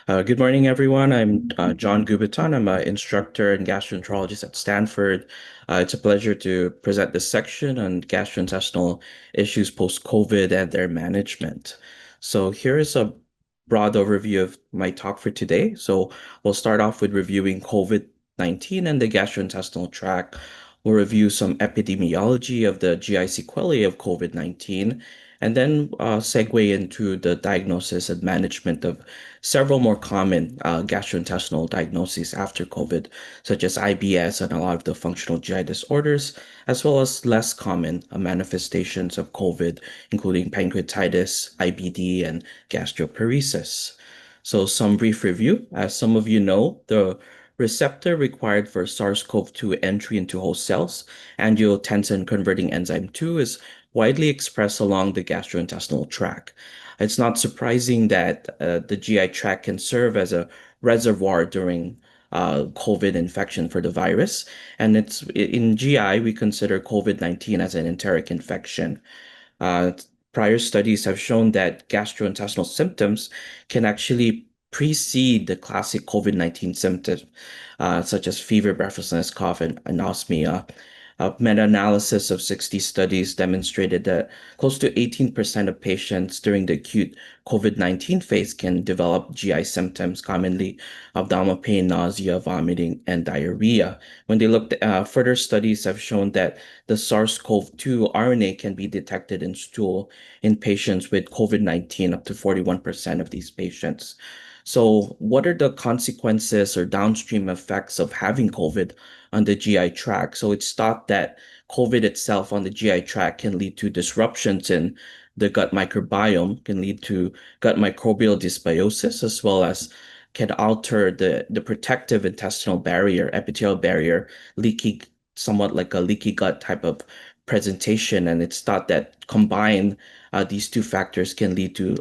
Good morning, everyone. I'm John Gubatan. I'm an instructor and gastroenterologist at Stanford. It's a pleasure to present this section on gastrointestinal issues post-COVID and their management. So here is a broad overview of my talk for today. So we'll start off with reviewing COVID-19 and the gastrointestinal tract. We'll review some epidemiology of the GI sequelae of COVID-19, and then segue into the diagnosis and management of several more common gastrointestinal diagnoses after COVID, such as IBS and a lot of the functional GI disorders, as well as less common manifestations of COVID, including pancreatitis, IBD, and gastroparesis. So, some brief review. As some of you know, the receptor required for SARS-CoV-2 entry into host cells, angiotensin converting enzyme 2, is widely expressed along the gastrointestinal tract. It's not surprising that the GI tract can serve as a reservoir during COVID infection for the virus. And it's in GI, we consider COVID-19 as an enteric infection. Uh, Prior studies have shown that gastrointestinal symptoms can actually precede the classic COVID-19 symptoms, such as fever, breathlessness, cough, and anosmia. A meta-analysis of 60 studies demonstrated that close to 18% of patients during the acute COVID-19 phase can develop GI symptoms, commonly abdominal pain, nausea, vomiting, and diarrhea. When they looked, further studies have shown that the SARS-CoV-2 RNA can be detected in stool in patients with COVID-19, up to 41% of these patients. So, what are the consequences or downstream effects of having COVID on the GI tract? So, it's thought that COVID itself on the GI tract can lead to disruptions in the gut microbiome, can lead to gut microbial dysbiosis, as well as can alter the protective intestinal barrier, epithelial barrier, leaky, somewhat like a leaky gut type of presentation. And it's thought that combined, these two factors can lead to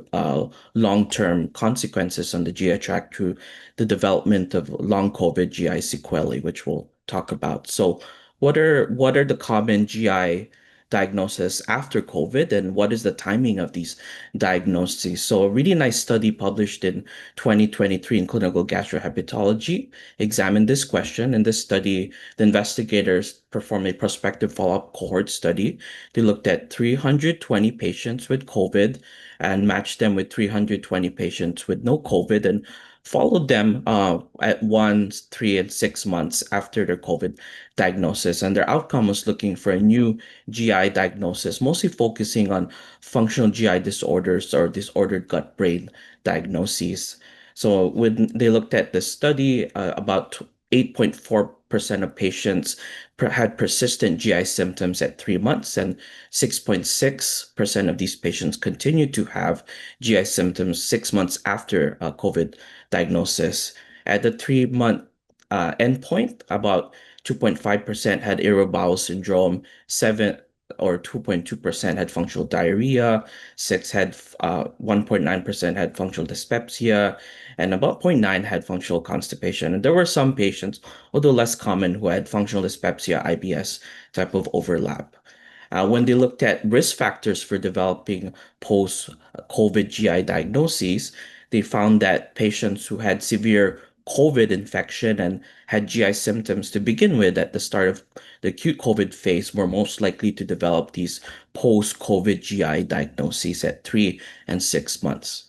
long-term consequences on the GI tract through the development of long COVID GI sequelae, which we'll talk about. So, what are the common GI diagnoses after COVID, and what is the timing of these diagnoses? So, a really nice study published in 2023 in Clinical Gastrohepatology examined this question. In this study, the investigators performed a prospective follow-up cohort study. They looked at 320 patients with COVID and matched them with 320 patients with no COVID and followed them at 1, 3, and 6 months after their COVID diagnosis. And their outcome was looking for a new GI diagnosis, mostly focusing on functional GI disorders or disordered gut-brain diagnoses. So when they looked at the study, about 8.4% of patients had persistent GI symptoms at 3 months, and 6.6% of these patients continued to have GI symptoms 6 months after COVID diagnosis. At the 3 month endpoint, about 2.5% had irritable bowel syndrome, 2.2% had functional diarrhea, 1.9% had functional dyspepsia, and about zero point 0.9 had functional constipation. And there were some patients, although less common, who had functional dyspepsia, IBS type of overlap. When they looked at risk factors for developing post-COVID GI diagnoses, they found that patients who had severe COVID infection and had GI symptoms to begin with at the start of the acute COVID phase were most likely to develop these post-COVID GI diagnoses at 3 and 6 months.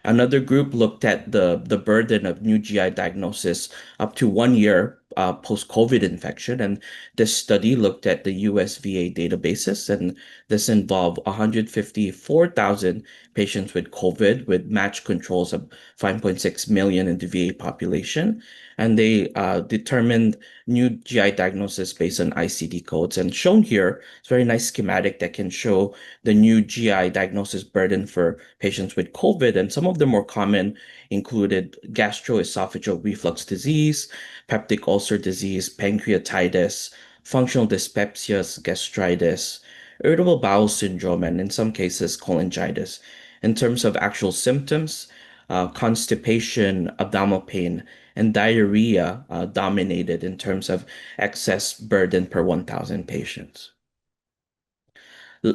Another group looked at the burden of new GI diagnosis up to 1 year post-COVID infection. And this study looked at the US VA databases, and this involved 154,000 patients with COVID with matched controls of 5.6 million in the VA population. And they determined new GI diagnosis based on ICD codes. And shown here, it's a very nice schematic that can show the new GI diagnosis burden for patients with COVID. And some of the more common included gastroesophageal reflux disease, peptic ulcer disease, pancreatitis, functional dyspepsia, gastritis, irritable bowel syndrome, and in some cases, cholangitis. In terms of actual symptoms, constipation, abdominal pain, and diarrhea dominated in terms of excess burden per 1,000 patients.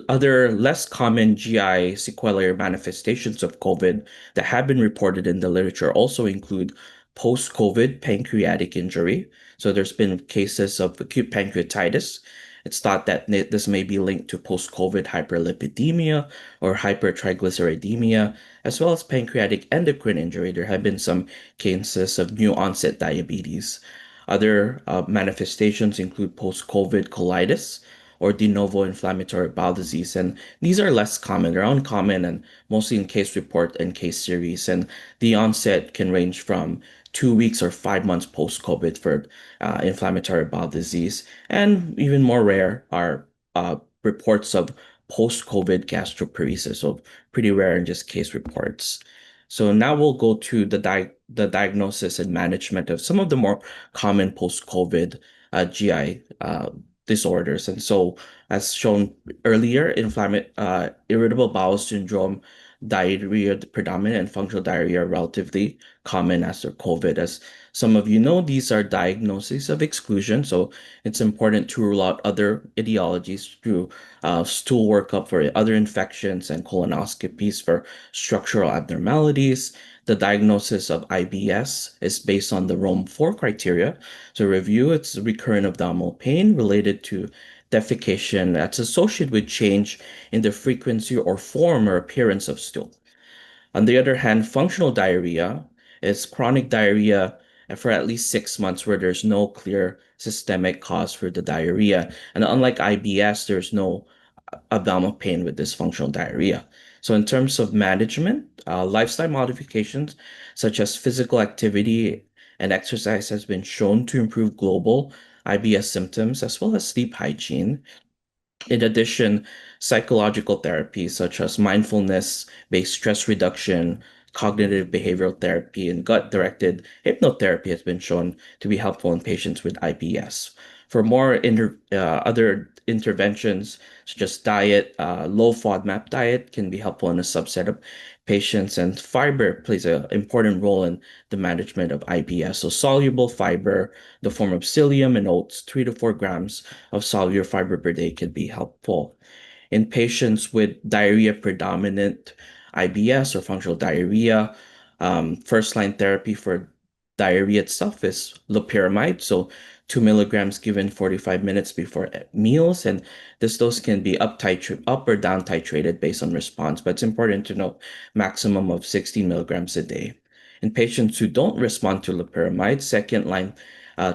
Other less common GI sequelae or manifestations of COVID that have been reported in the literature also include post-COVID pancreatic injury. So there's been cases of acute pancreatitis. It's thought that this may be linked to post-COVID hyperlipidemia or hypertriglyceridemia, as well as pancreatic endocrine injury. There have been some cases of new onset diabetes. Other manifestations include post-COVID colitis or de novo inflammatory bowel disease. And these are less common. They're uncommon and mostly in case report and case series. And the onset can range from 2 weeks or 5 months post-COVID for inflammatory bowel disease. And even more rare are reports of post-COVID gastroparesis. So pretty rare in just case reports. So now we'll go to the diagnosis and management of some of the more common post-COVID GI disorders. And so, as shown earlier, irritable bowel syndrome, diarrhea predominant, and functional diarrhea are relatively common after COVID. As some of you know, these are diagnoses of exclusion. So it's important to rule out other etiologies through stool workup for other infections and colonoscopies for structural abnormalities. The diagnosis of IBS is based on the Rome 4 criteria. So review, it's recurrent abdominal pain related to defecation that's associated with change in the frequency or form or appearance of stool. On the other hand, functional diarrhea is chronic diarrhea for at least 6 months where there's no clear systemic cause for the diarrhea. And unlike IBS, there's no abdominal pain with dysfunctional diarrhea. So in terms of management, lifestyle modifications such as physical activity and exercise has been shown to improve global IBS symptoms as well as sleep hygiene. In addition, psychological therapies such as mindfulness-based stress reduction, cognitive behavioral therapy, and gut-directed hypnotherapy has been shown to be helpful in patients with IBS. For more other interventions, such as diet, low FODMAP diet can be helpful in a subset of patients, and fiber plays an important role in the management of IBS. So soluble fiber, the form of psyllium and oats, 3 to 4 grams of soluble fiber per day can be helpful. In patients with diarrhea predominant IBS or functional diarrhea, first-line therapy for diarrhea itself is loperamide. So 2 milligrams given 45 minutes before meals. And this dose can be up or down titrated based on response, but it's important to note maximum of 16 milligrams a day. In patients who don't respond to loperamide, second-line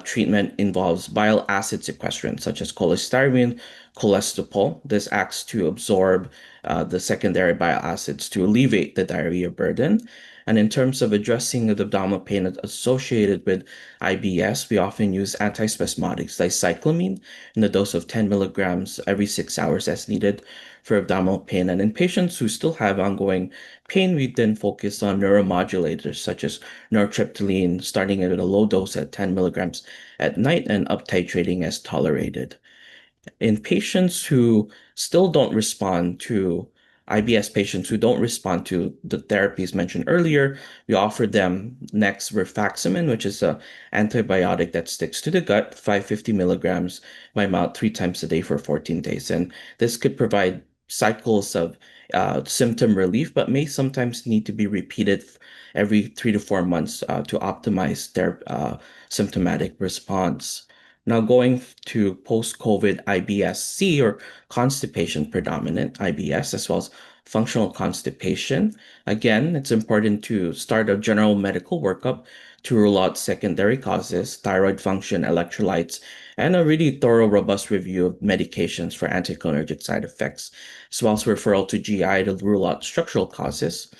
treatment involves bile acid sequestrant, such as cholestyramine, cholestyramine. This acts to absorb the secondary bile acids to alleviate the diarrhea burden. And in terms of addressing the abdominal pain associated with IBS, we often use antispasmodics like cyclamine in a dose of 10 milligrams every 6 hours as needed for abdominal pain. And in patients who still have ongoing pain, we then focus on neuromodulators such as nortriptyline, starting at a low dose at 10 milligrams at night and up titrating as tolerated. In patients who still don't respond to IBS patients who don't respond to the therapies mentioned earlier, we offer them next rifaximin, which is an antibiotic that sticks to the gut, 550 milligrams by mouth 3 times a day for 14 days. And this could provide cycles of symptom relief, but may sometimes need to be repeated every 3 to 4 months to optimize their symptomatic response. Now going to post-COVID IBS-C or constipation predominant IBS, as well as functional constipation. Again, it's important to start a general medical workup to rule out secondary causes, thyroid function, electrolytes, and a really thorough, robust review of medications for anticholinergic side effects, as well as referral to GI to rule out structural causes.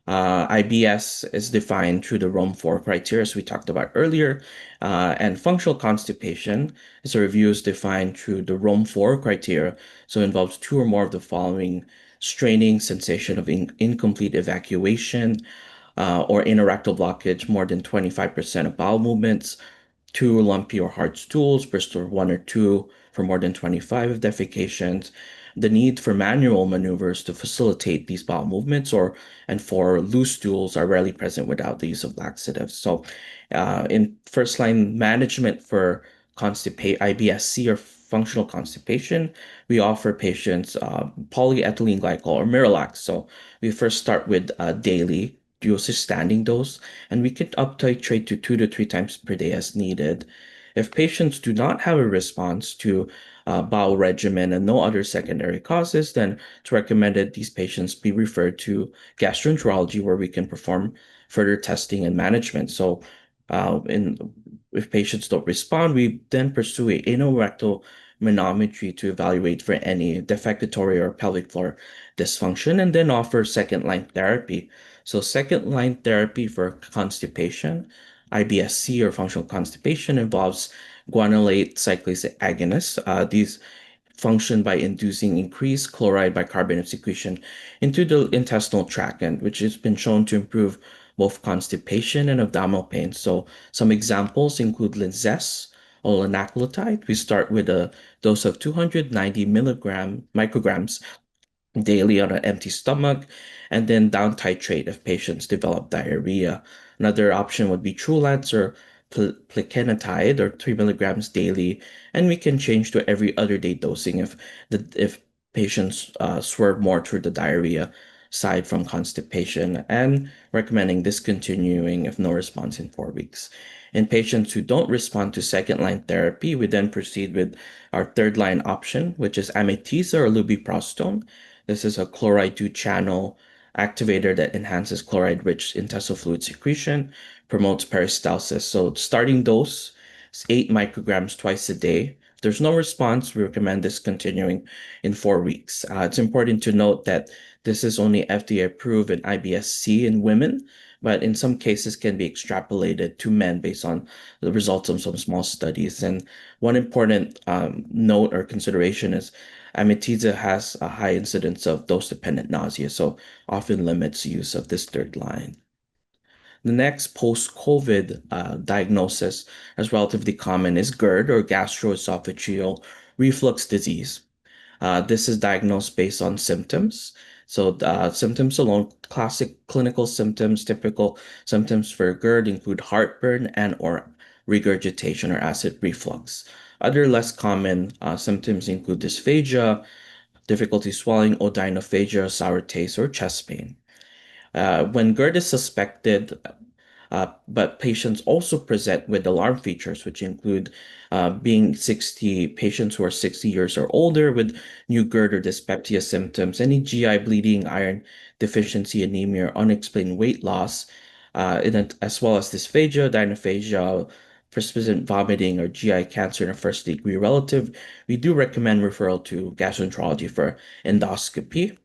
IBS is defined through the Rome 4 criteria, as we talked about earlier, and functional constipation is a review is defined through the Rome 4 criteria, so it involves two or more of the following: straining, sensation of incomplete evacuation, or anorectal blockage, more than 25% of bowel movements, two lumpy or hard stools, Bristol 1 or 2 for more than 25 of defecations, the need for manual maneuvers to facilitate these bowel movements, and for loose stools are rarely present without the use of laxatives. So in first line management for constipate IBS-C or functional constipation, we offer patients polyethylene glycol or Miralax. So we first start with daily dosage standing dose, and we can up titrate to 2 to 3 times per day as needed. If patients do not have a response to bowel regimen and no other secondary causes, then it's recommended these patients be referred to gastroenterology, where we can perform further testing and management. So, in if patients don't respond, we then pursue a anorectal manometry to evaluate for any defecatory or pelvic floor dysfunction, and then offer second line therapy. So, second line therapy for constipation, IBS-C or functional constipation, involves guanylate cyclase agonists. These function by inducing increased chloride bicarbonate secretion into the intestinal tract, and which has been shown to improve both constipation and abdominal pain. So some examples include Linzess or linaclotide. We start with a dose of 290 micrograms daily on an empty stomach, and then down titrate if patients develop diarrhea. Another option would be Trulance or plicanatide, or 3 milligrams daily, and we can change to every other day dosing if patients swerve more toward the diarrhea side from constipation, and recommending discontinuing if no response in 4 weeks. In patients who don't respond to second line therapy, we then proceed with our third line option, which is Amitiza or lubiprostone. This is a chloride 2 channel activator that enhances chloride-rich intestinal fluid secretion, promotes peristalsis. So starting dose is 8 micrograms twice a day. If there's no response, we recommend discontinuing in 4 weeks. It's important to note that this is only FDA approved in IBS-C in women, but in some cases can be extrapolated to men based on the results of some small studies. And one important note or consideration is Amitiza has a high incidence of dose-dependent nausea, so often limits use of this third line. The next post-COVID diagnosis, as relatively common, is GERD or gastroesophageal reflux disease. This is diagnosed based on symptoms. So symptoms alone, classic clinical symptoms, typical symptoms for GERD include heartburn and or regurgitation or acid reflux. Other less common symptoms include dysphagia, difficulty swallowing, odynophagia, sour taste, or chest pain. When GERD is suspected, but patients also present with alarm features, which include being 60 patients who are 60 years or older with new GERD or dyspepsia symptoms, any GI bleeding, iron deficiency, anemia, or unexplained weight loss, as well as dysphagia, dinophagia, persistent vomiting, or GI cancer in a first degree relative. We do recommend referral to gastroenterology for endoscopy.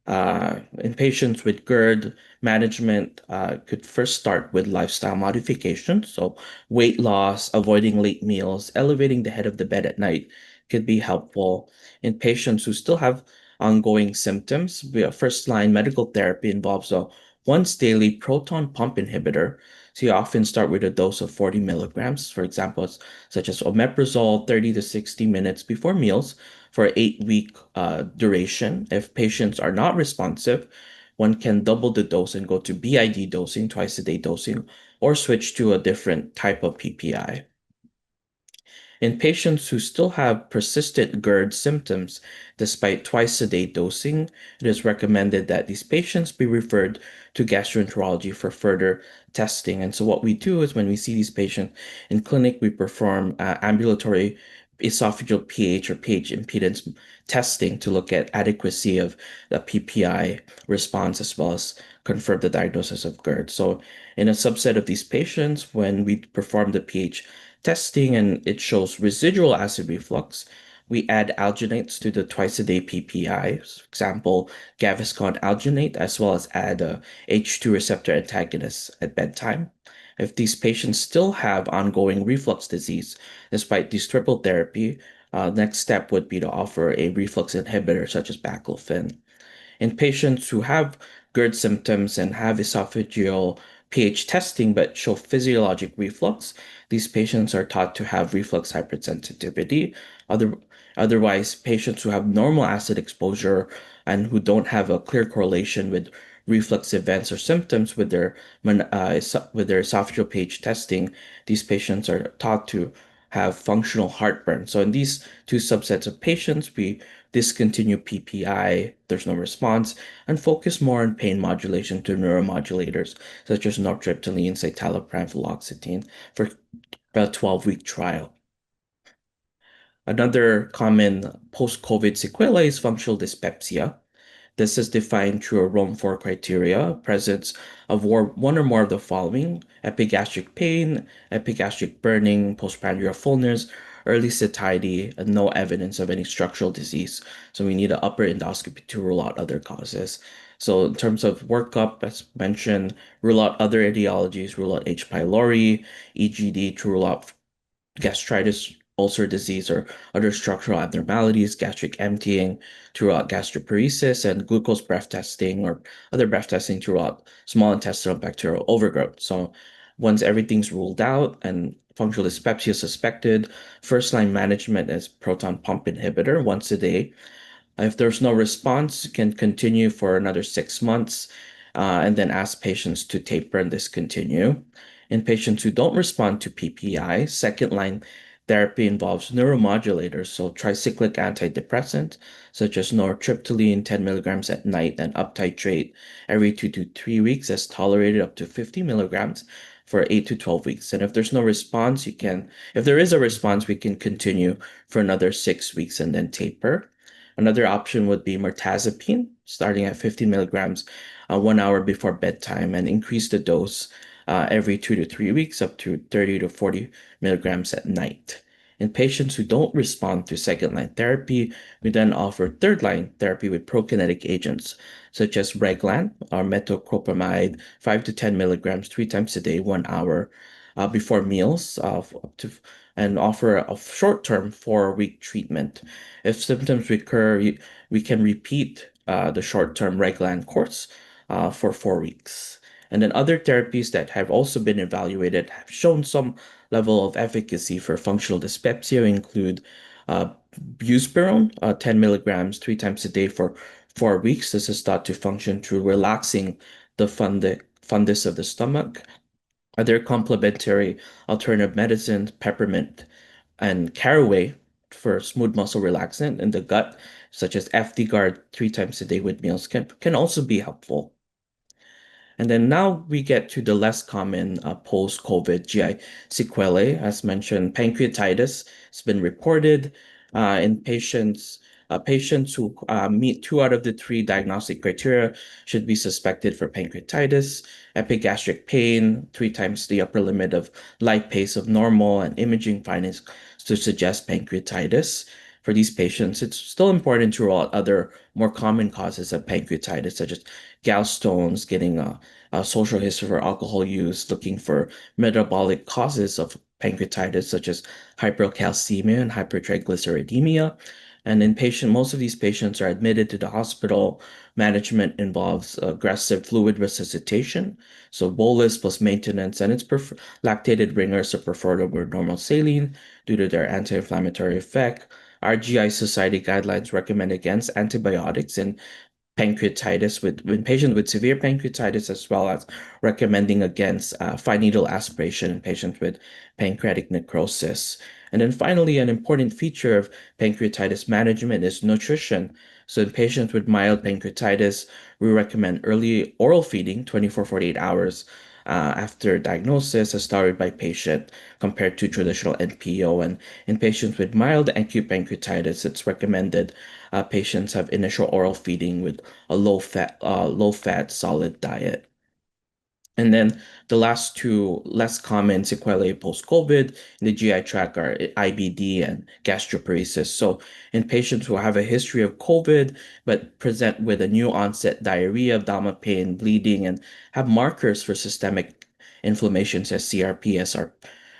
In patients with GERD, management could first start with lifestyle modifications. So, weight loss, avoiding late meals, elevating the head of the bed at night could be helpful. In patients who still have ongoing symptoms, first line medical therapy involves a once daily proton pump inhibitor. So, you often start with a dose of 40 milligrams, for example, such as omeprazole, 30 to 60 minutes before meals for 8 week duration. If patients are not responsive, one can double the dose and go to BID dosing, twice a day dosing, or switch to a different type of PPI. In patients who still have persistent GERD symptoms despite twice a day dosing, it is recommended that these patients be referred to gastroenterology for further testing. And so, what we do is when we see these patients in clinic, we perform ambulatory esophageal pH or pH impedance testing to look at adequacy of the PPI response as well as confirm the diagnosis of GERD. So, in a subset of these patients, when we perform the pH testing and it shows residual acid reflux, we add alginates to the twice a day PPI, for example, Gaviscon alginate, as well as add a H2 receptor antagonist at bedtime. If these patients still have ongoing reflux disease despite this triple therapy, next step would be to offer a reflux inhibitor such as baclofen. In patients who have GERD symptoms and have esophageal pH testing but show physiologic reflux, these patients are taught to have reflux hypersensitivity. Otherwise, patients who have normal acid exposure and who don't have a clear correlation with reflux events or symptoms with their esophageal pH testing, these patients are taught to have functional heartburn. So in these two subsets of patients, we discontinue PPI, there's no response, and focus more on pain modulation to neuromodulators such as nortriptyline, citalopram, fluoxetine for a 12-week trial. Another common post-COVID sequelae is functional dyspepsia. This is defined through a Rome-4 criteria, presence of one or more of the following: epigastric pain, epigastric burning, postprandial fullness, early satiety, and no evidence of any structural disease. So we need an upper endoscopy to rule out other causes. So in terms of workup, as mentioned, rule out other etiologies, rule out H. pylori, EGD to rule out gastritis, ulcer disease, or other structural abnormalities, gastric emptying throughout gastroparesis, and glucose breath testing or other breath testing throughout small intestinal bacterial overgrowth. So once everything's ruled out and functional dyspepsia suspected, first-line management is proton pump inhibitor once a day. If there's no response, you can continue for another 6 months and then ask patients to taper and discontinue. In patients who don't respond to PPI, second line therapy involves neuromodulators, so tricyclic antidepressant, such as nortriptyline 10 milligrams at night and uptitrate every 2 to 3 weeks as tolerated up to 50 milligrams for 8 to 12 weeks. And if there's no response, if there is a response, we can continue for another 6 weeks and then taper. Another option would be mirtazapine, starting at 50 milligrams 1 hour before bedtime, and increase the dose every 2 to 3 weeks up to 30 to 40 milligrams at night. In patients who don't respond to second-line therapy, we then offer third-line therapy with prokinetic agents, such as Reglan or metoclopramide, 5 to 10 milligrams 3 times a day, 1 hour before meals, and offer a short-term 4-week treatment. If symptoms recur, we can repeat the short-term Reglan course for 4 weeks. And then other therapies that have also been evaluated have shown some level of efficacy for functional dyspepsia include uh, buspirone, 10 milligrams 3 times a day for 4 weeks. This is thought to function through relaxing the fundus of the stomach. Other complementary alternative medicines, peppermint and caraway for smooth muscle relaxant in the gut, such as FD-Guard 3 times a day with meals, can also be helpful. And then now we get to the less common post-COVID GI sequelae. As mentioned, pancreatitis has been reported in patients. Patients who meet 2 out of the 3 diagnostic criteria should be suspected for pancreatitis. Epigastric pain, 3 times the upper limit of lipase of normal, and imaging findings to suggest pancreatitis. For these patients, it's still important to rule out other more common causes of pancreatitis, such as gallstones, getting a social history for alcohol use, looking for metabolic causes of pancreatitis, such as hypercalcemia and hypertriglyceridemia. And most of these patients are admitted to the hospital. Management involves aggressive fluid resuscitation, so bolus plus maintenance, and lactated ringers are preferred over normal saline due to their anti-inflammatory effect. Our GI Society guidelines recommend against antibiotics in pancreatitis in patients with severe pancreatitis, as well as recommending against fine needle aspiration in patients with pancreatic necrosis. And then finally, an important feature of pancreatitis management is nutrition. So in patients with mild pancreatitis, we recommend early oral feeding, 24-48 hours after diagnosis, as started by patient compared to traditional NPO. And in patients with mild acute pancreatitis, it's recommended patients have initial oral feeding with a low fat, solid diet. And then the last two less common sequelae post-COVID in the GI tract are IBD and gastroparesis. So in patients who have a history of COVID but present with a new onset diarrhea, abdominal pain, bleeding, and have markers for systemic inflammations as CRP, SR,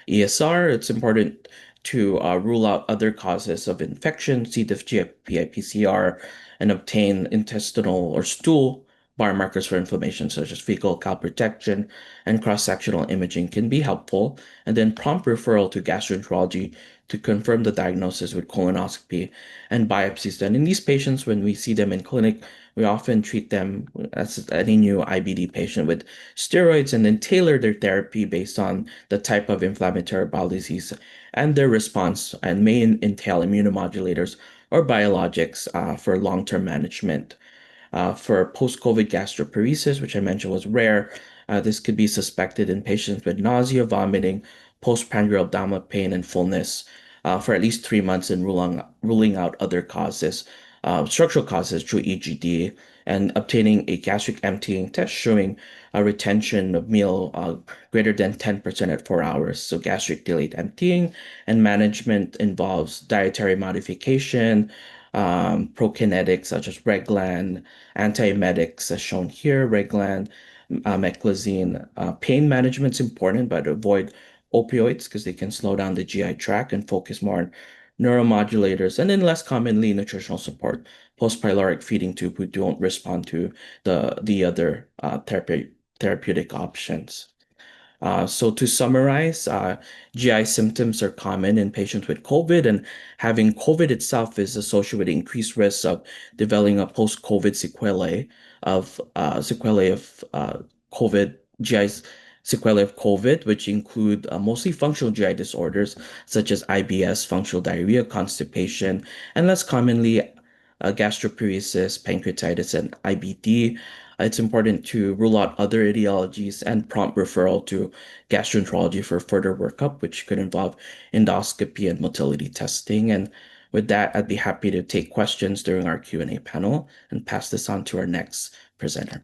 ESR, it's important to rule out other causes of infection, C. diff, GI, PCR, and obtain intestinal or stool biomarkers for inflammation, such as fecal calprotectin and cross-sectional imaging, can be helpful. And then prompt referral to gastroenterology to confirm the diagnosis with colonoscopy and biopsies. Then in these patients, when we see them in clinic, we often treat them as any new IBD patient with steroids and then tailor their therapy based on the type of inflammatory bowel disease and their response, and may entail immunomodulators or biologics for long-term management. For post-COVID gastroparesis, which I mentioned was rare, this could be suspected in patients with nausea, vomiting, postprandial abdominal pain, and fullness for at least 3 months, and ruling out other causes, structural causes through EGD, and obtaining a gastric emptying test showing a retention of meal greater than 10% at 4 hours. So gastric delayed emptying, and management involves dietary modification, prokinetics such as Reglan, antiemetics as shown here, Reglan, meclizine. Pain management is important, but avoid opioids because they can slow down the GI tract, and focus more on neuromodulators, and then less commonly nutritional support, post-pyloric feeding tube who don't respond to the other therapeutic options. So to summarize, GI symptoms are common in patients with COVID, and having COVID itself is associated with increased risks of developing a post-COVID sequelae of COVID, GI sequelae of COVID, which include mostly functional GI disorders such as IBS, functional diarrhea, constipation, and less commonly gastroparesis, pancreatitis, and IBD. It's important to rule out other etiologies and prompt referral to gastroenterology for further workup, which could involve endoscopy and motility testing. And with that, I'd be happy to take questions during our Q&A panel and pass this on to our next presenter.